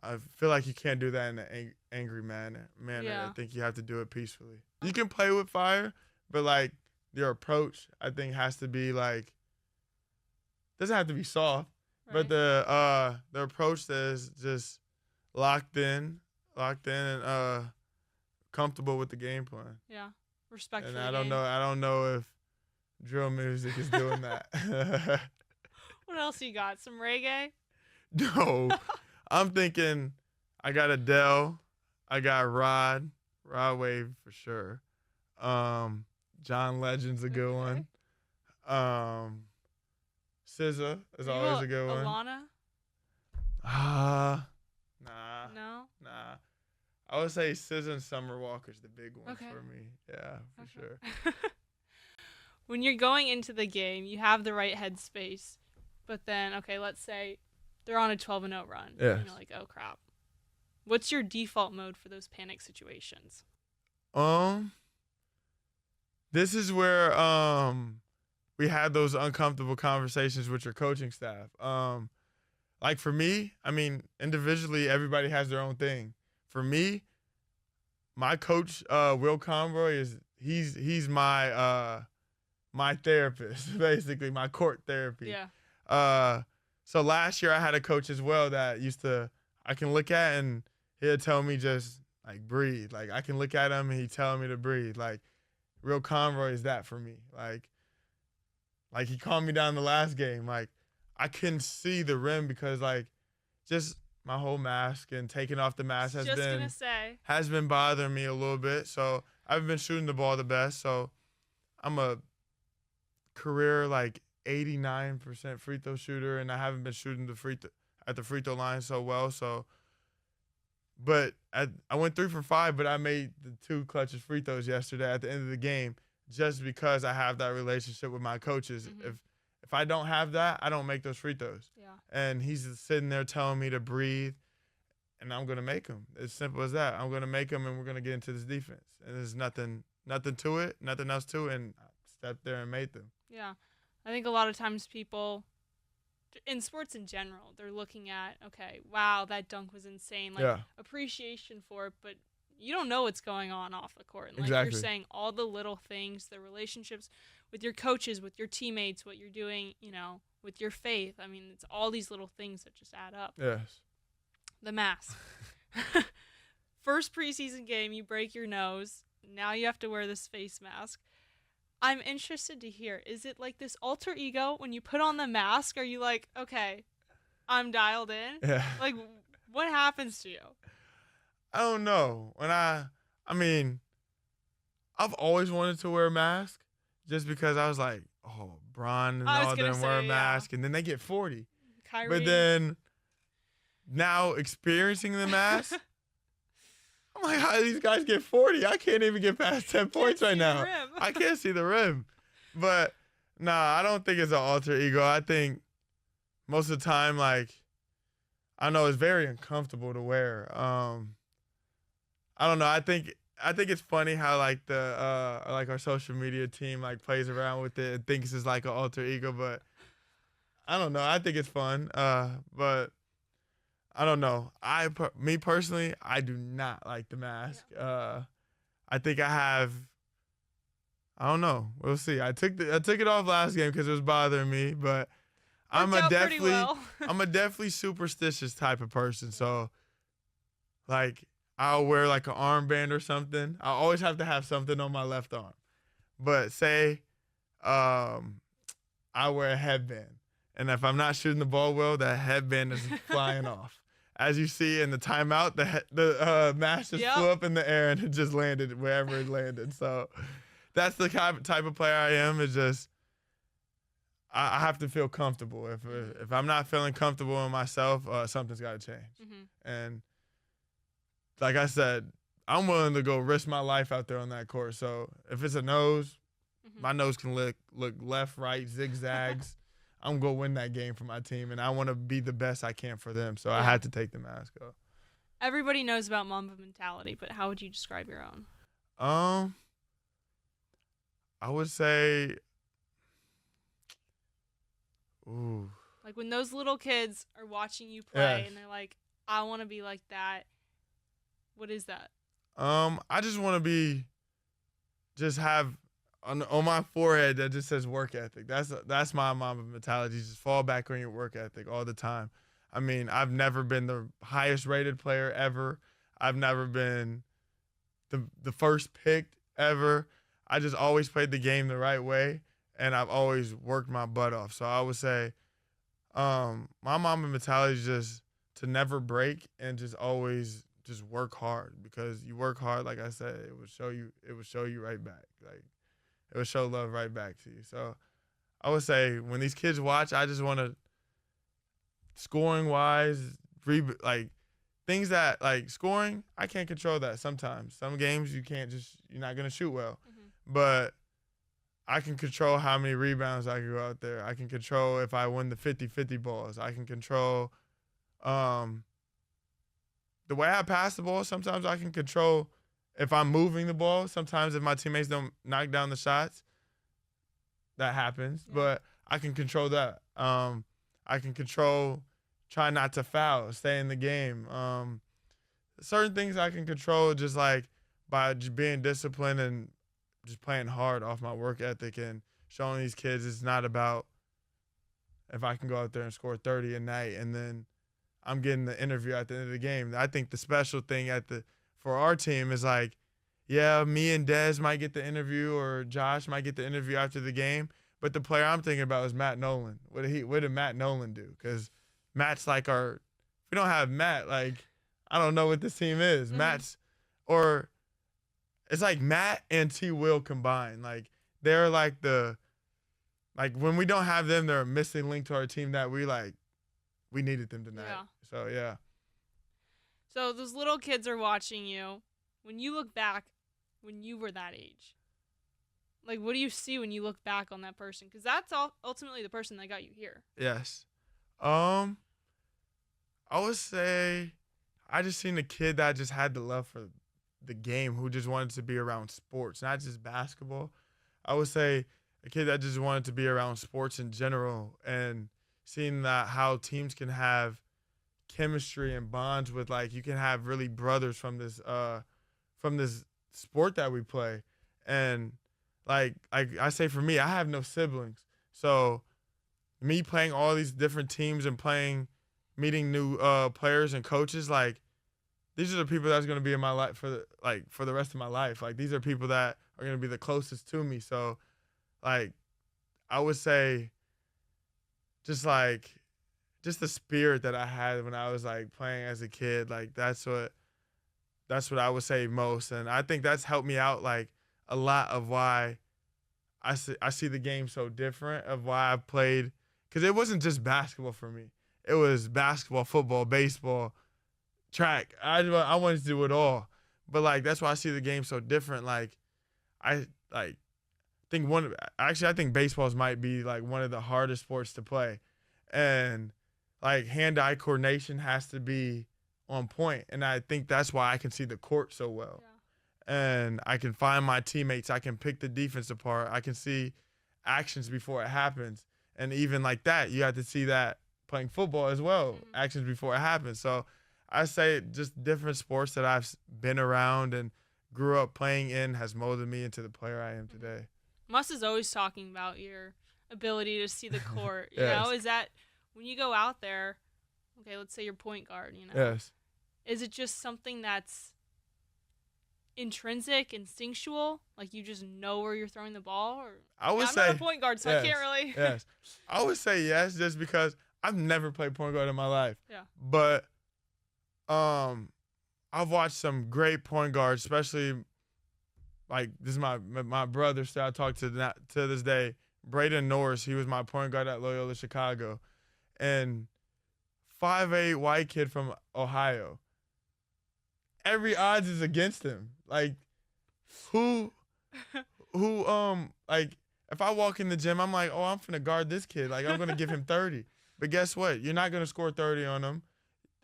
I feel like you can't do that in an angry manner. Yeah. I think you have to do it peacefully. You can play with fire, but like your approach, I think, has to be like doesn't have to be soft, Right. but the approach that is just locked in, and comfortable with the game plan. Yeah, respect And for the I game. don't know if drill music is doing that. What else you got? Some reggae? No, I'm thinking I got Adele, I got Rod Wave for sure. John Legend's a good one. SZA is always a good one. Alana? Nah. No? Nah. I would say SZA and Summer Walker's the big ones Okay. for me. Yeah, for sure. When you're going into the game, you have the right headspace. But then, okay, let's say they're on a 12-0 run. Yes. And you're like, oh, crap. What's your default mode for those panic situations? This is where we had those uncomfortable conversations with your coaching staff. Like for me, I mean, individually, everybody has their own thing. For me, my coach, Will Conroy, he's my my therapist, basically my court therapy. Yeah. So last year I had a coach as well that I can look at and he'll tell me just like breathe. Like I can look at him and he telling me to breathe. Like Real Conroy is that for me. Like he calmed me down the last game. Like I couldn't see the rim because like just my whole mask and taking off the mask has been bothering me a little bit. So I've been shooting the ball the best. So I'm a career like 89% free throw shooter, and I haven't been shooting at the free throw line so well. So, but I went 3 for 5, but I made the 2 clutches free throws yesterday at the end of the game just because I have that relationship with my coaches. Mm-hmm. If I don't have that, I don't make those free throws. Yeah. And he's sitting there telling me to breathe, and I'm gonna make them. As simple as that. I'm gonna make them, and we're gonna get into this defense. And there's nothing to it, nothing else to it, and I stepped there and made them. Yeah. I think a lot of times people, in sports in general, they're looking at, okay, wow, that dunk was insane. Like, appreciation for it, but you don't know what's going on off the court. And like Exactly. you're saying, all the little things, the relationships with your coaches, with your teammates, what you're doing, with your faith. I mean, it's all these little things that just add up. Yes. The mask. First preseason game, you break your nose. Now you have to wear this face mask. I'm interested to hear, is it like this alter ego when you put on the mask? Are you like, okay, I'm dialed in? Yeah. Like, what happens to you? I don't know. I've always wanted to wear a mask just because I was like, oh, Bron and all them wear a mask, and then they get 40. Kyrie. But then now experiencing the mask, I'm like, how do these guys get 40? I can't even get past 10 points right now. I can't see the rim. But, nah, I don't think it's an alter ego. I think most of the time, like, I know it's very uncomfortable to wear. I don't know. I think it's funny how, like, our social media team, like, plays around with it and thinks it's like an alter ego. But I don't know. I think it's fun. But I don't know. Me personally, I do not like the mask. I think I don't know. We'll see. I took it off last game because it was bothering me, but I'm a definitely superstitious type of person. So, like, I'll wear like an armband or something. I always have to have something on my left arm. But say, I wear a headband, and if I'm not shooting the ball well, that headband is flying off. As you see in the timeout, the mask just flew up in the air and it just landed wherever it landed. So that's the type of player I am. It's just I have to feel comfortable. If I'm not feeling comfortable in myself, something's got to change. And like I said, I'm willing to go risk my life out there on that court. So if it's a nose, my nose can look left, right, zigzags. I'm going to win that game for my team, and I want to be the best I can for them. So I had to take the mask off. Everybody knows about Mamba mentality, but how would you describe your own? I would say, ooh. Like when those little kids are watching you play and they're like, I want to be like that. What is that? I just want to have on my forehead that just says work ethic. That's my Mamba mentality. Just fall back on your work ethic all the time. I mean, I've never been the highest rated player ever. I've never been the first picked ever. I just always played the game the right way, and I've always worked my butt off. So I would say my Mamba mentality is just to never break and just always just work hard, because you work hard, like I said, it would show you right back. Like, it would show love right back to you. So I would say when these kids watch, I just want to, scoring wise, like things that, like scoring, I can't control that sometimes. Some games you're not going to shoot well. But I can control how many rebounds I can go out there. I can control if I win the 50-50 balls. I can control the way I pass the ball. Sometimes I can control if I'm moving the ball. Sometimes if my teammates don't knock down the shots, that happens. But I can control that. I can control trying not to foul, stay in the game. Certain things I can control just like by just being disciplined and just playing hard off my work ethic and showing these kids it's not about if I can go out there and score 30 a night and then I'm getting the interview at the end of the game. I think the special thing for our team is like, yeah, me and Dez might get the interview or Josh might get the interview after the game, but the player I'm thinking about is Matt Nolan. What did Matt Nolan do? Because Matt's like if we don't have Matt, like, I don't know what this team is. It's like Matt and T. Will combined. Like, they're like when we don't have them, they're a missing link to our team that we needed them tonight. Yeah. So, yeah. So those little kids are watching you. When you look back, when you were that age, like, what do you see when you look back on that person? Because that's ultimately the person that got you here. Yes. I would say I just seen a kid that just had the love for the game, who just wanted to be around sports, not just basketball. I would say a kid that just wanted to be around sports in general, and seeing that how teams can have chemistry and bonds with, like, you can have really brothers from this sport that we play. And like I say, for me, I have no siblings. So me playing all these different teams and meeting new players and coaches, like, these are the people that's going to be in my life for the rest of my life. Like, these are people that are going to be the closest to me. So, like, I would say just the spirit that I had when I was, like, playing as a kid, like, that's what I would say most. And I think that's helped me out, like, a lot of why I see the game so different, of why I played. Because it wasn't just basketball for me. It was basketball, football, baseball, track. I wanted to do it all. But, like, that's why I see the game so different. Like, I think baseballs might be, like, one of the hardest sports to play. And, like, hand-eye coordination has to be on point. And I think that's why I can see the court so well. Yeah. And I can find my teammates. I can pick the defense apart. I can see actions before it happens. And even like that, you have to see that playing football as well, actions before it happens. So I say just different sports that I've been around and grew up playing in has molded me into the player I am today. Muss is always talking about your ability to see the court. You Yes. know, is that when you go out there, okay, let's say you're point guard, you know. Yes. Is it just something that's intrinsic, instinctual? Like, you just know where you're throwing the ball? Or I'm not a point guard, so yes, I can't really. Yes. I would say yes, just because I've never played point guard in my life. Yeah. But I've watched some great point guards, especially, like, this is my brother still I talk to this day, Braden Norris. He was my point guard at Loyola Chicago, and 5'8" white kid from Ohio. Every odds is against him. Like who like if I walk in the gym, I'm like, oh, I'm finna guard this kid. Like I'm gonna give him 30. But guess what? You're not gonna score 30 on him.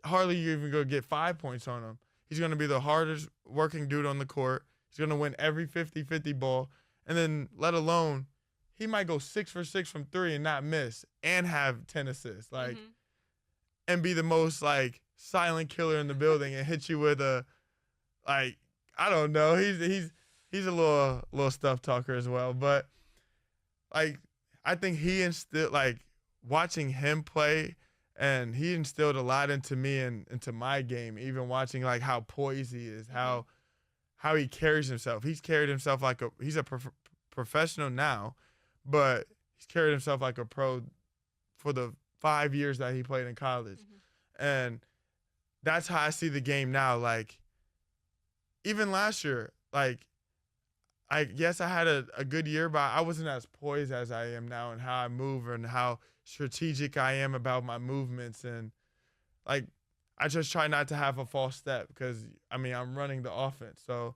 Hardly you even gonna get 5 points on him. He's gonna be the hardest working dude on the court. He's gonna win every 50-50 ball. And then let alone he might go 6 for 6 from 3 and not miss and have 10 assists. Like and be the most like silent killer in the building and hit you with a like I don't know. He's a little stuff talker as well, but like I think he instilled like watching him play, and he instilled a lot into me and into my game. Even watching like how poised he is, how he carries himself. He's carried himself like he's a professional now, but he's carried himself like a pro for the 5 years that he played in college, and that's how I see the game now. Like even last year, like. Yes, I had a good year, but I wasn't as poised as I am now and how I move and how strategic I am about my movements. And, like, I just try not to have a false step because, I mean, I'm running the offense. So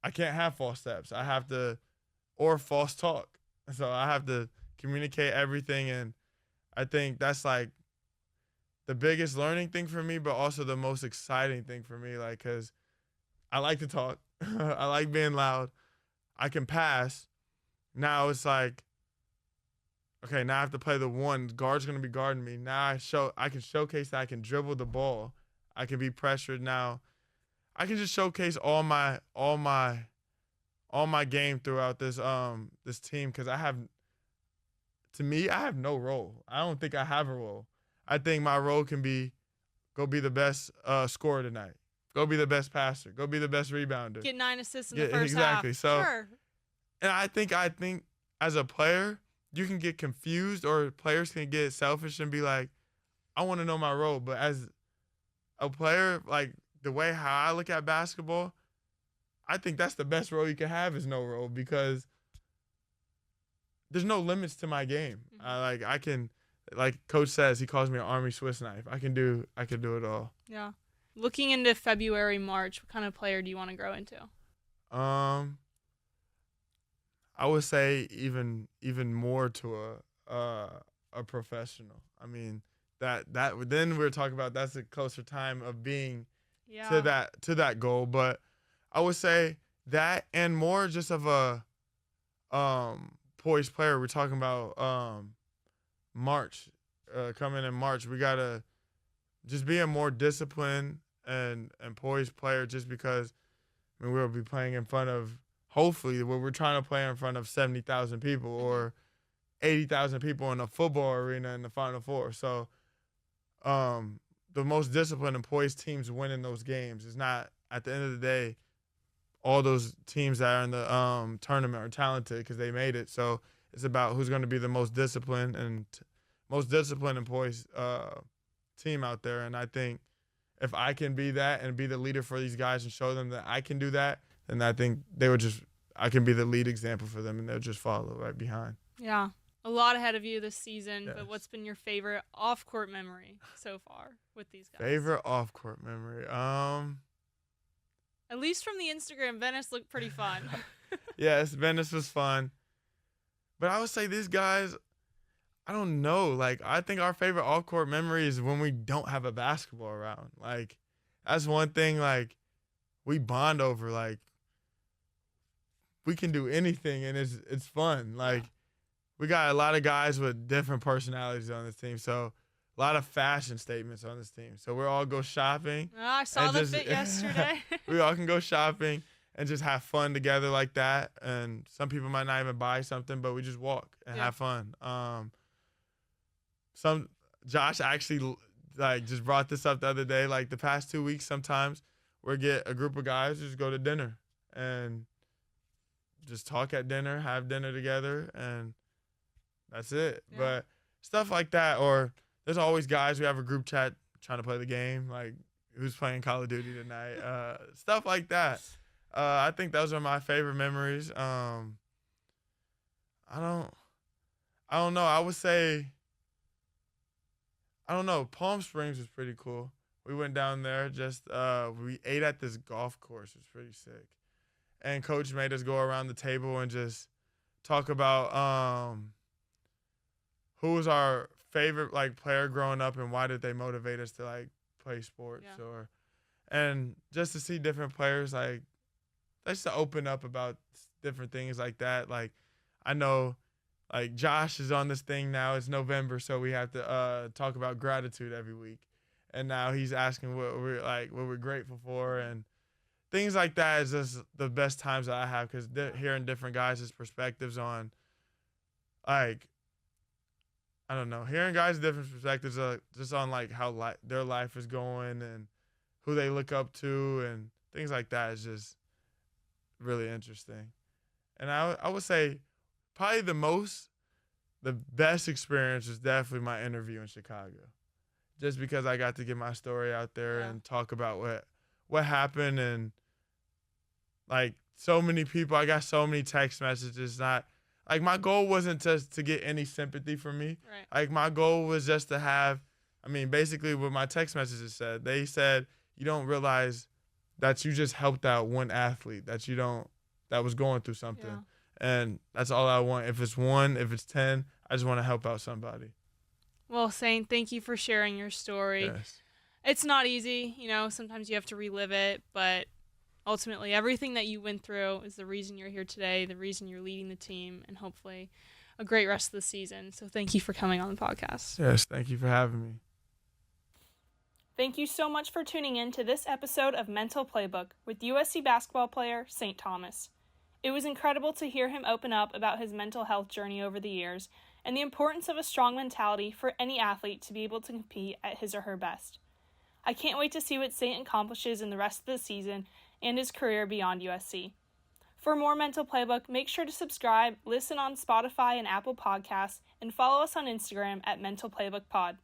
I can't have false steps. I have to – or false talk. So I have to communicate everything. And I think that's, like, the biggest learning thing for me, but also the most exciting thing for me, like, because I like to talk. I like being loud. I can pass. Now it's like, okay, now I have to play the one. Guard's gonna be guarding me. Now I can showcase that I can dribble the ball. I can be pressured now. I can just showcase all my game throughout this team because I have no role. I don't think I have a role. I think my role can be go be the best scorer tonight. Go be the best passer. Go be the best rebounder. Get 9 assists in the first exactly. half. So, sure. And I think as a player, you can get confused or players can get selfish and be like, I want to know my role. But as a player, like the way how I look at basketball, I think that's the best role you can have is no role because there's no limits to my game. I can, like Coach says, he calls me an Army Swiss knife. I can do it all. Yeah. Looking into February, March, what kind of player do you want to grow into? I would say even more to a professional. I mean that then we're talking about that's a closer time of being to that goal. But I would say that and more just of a poised player. We're talking about March coming in March. We gotta just be a more disciplined and poised player just because I mean we'll be playing in front of hopefully we're trying to play in front of 70,000 people or 80,000 people in a football arena in the Final Four. So the most disciplined and poised teams winning those games. It's not at the end of the day all those teams that are in the tournament are talented because they made it. So it's about who's going to be the most disciplined and poised team out there. And I think if I can be that and be the leader for these guys and show them that I can do that, then I think I can be the lead example for them and they'll just follow right behind. Yeah. A lot ahead of you this season, Yes. but what's been your favorite off-court memory so far with these guys? Favorite off-court memory? At least from the Instagram, Venice looked pretty fun. Yes, Venice was fun. But I would say these guys, I don't know. Like, I think our favorite off-court memory is when we don't have a basketball around. Like, that's one thing, like, we bond over. Like, we can do anything, and it's fun. Like, we got a lot of guys with different personalities on this team. So, a lot of fashion statements on this team. So, we'll all go shopping. Oh, I saw the fit yesterday. We all can go shopping and just have fun together like that. And some people might not even buy something, but we just walk and have fun. Josh actually like just brought this up the other day. Like the past 2 weeks, sometimes we'll get a group of guys just go to dinner and just talk at dinner, have dinner together, and that's it. Yeah. But stuff like that, or there's always guys, we have a group chat trying to play the game, like who's playing Call of Duty tonight, stuff like that. I think those are my favorite memories. I I don't I don't know. I would say I don't know. Palm Springs was pretty cool. We went down there. Just we ate at this golf course. It was pretty sick. And coach made us go around the table and just talk about who was our favorite like player growing up and why did they motivate us to like play sports or and just to see different players like just to open up about different things like that. Like I know like Josh is on this thing now. It's November, so we have to talk about gratitude every week. And now he's asking what we're grateful for and things like that is just the best times that I have because hearing different guys' perspectives on like I don't know, hearing guys' different perspectives just on like how their life is going and who they look up to and things like that is just really interesting. And I would say probably the best experience was definitely my interview in Chicago, just because I got to get my story out there and talk about what happened and like so many people. I got so many text messages. Not like my goal wasn't to get any sympathy from me. Right. Like my goal was just to have. I mean, basically what my text messages said. They said you don't realize that you just helped out one athlete that was going through something. Yeah. And that's all I want. If it's one, if it's 10, I just want to help out somebody. Well, Saint, thank you for sharing your story. Yes. It's not easy, sometimes you have to relive it, but ultimately everything that you went through is the reason you're here today, the reason you're leading the team, and hopefully a great rest of the season. So thank you for coming on the podcast. Yes, thank you for having me. Thank you so much for tuning in to this episode of Mental Playbook with USC basketball player St. Thomas. It was incredible to hear him open up about his mental health journey over the years and the importance of a strong mentality for any athlete to be able to compete at his or her best. I can't wait to see what Saint accomplishes in the rest of the season and his career beyond USC. For more Mental Playbook, make sure to subscribe, listen on Spotify and Apple Podcasts, and follow us on Instagram at Mental Playbook Pod.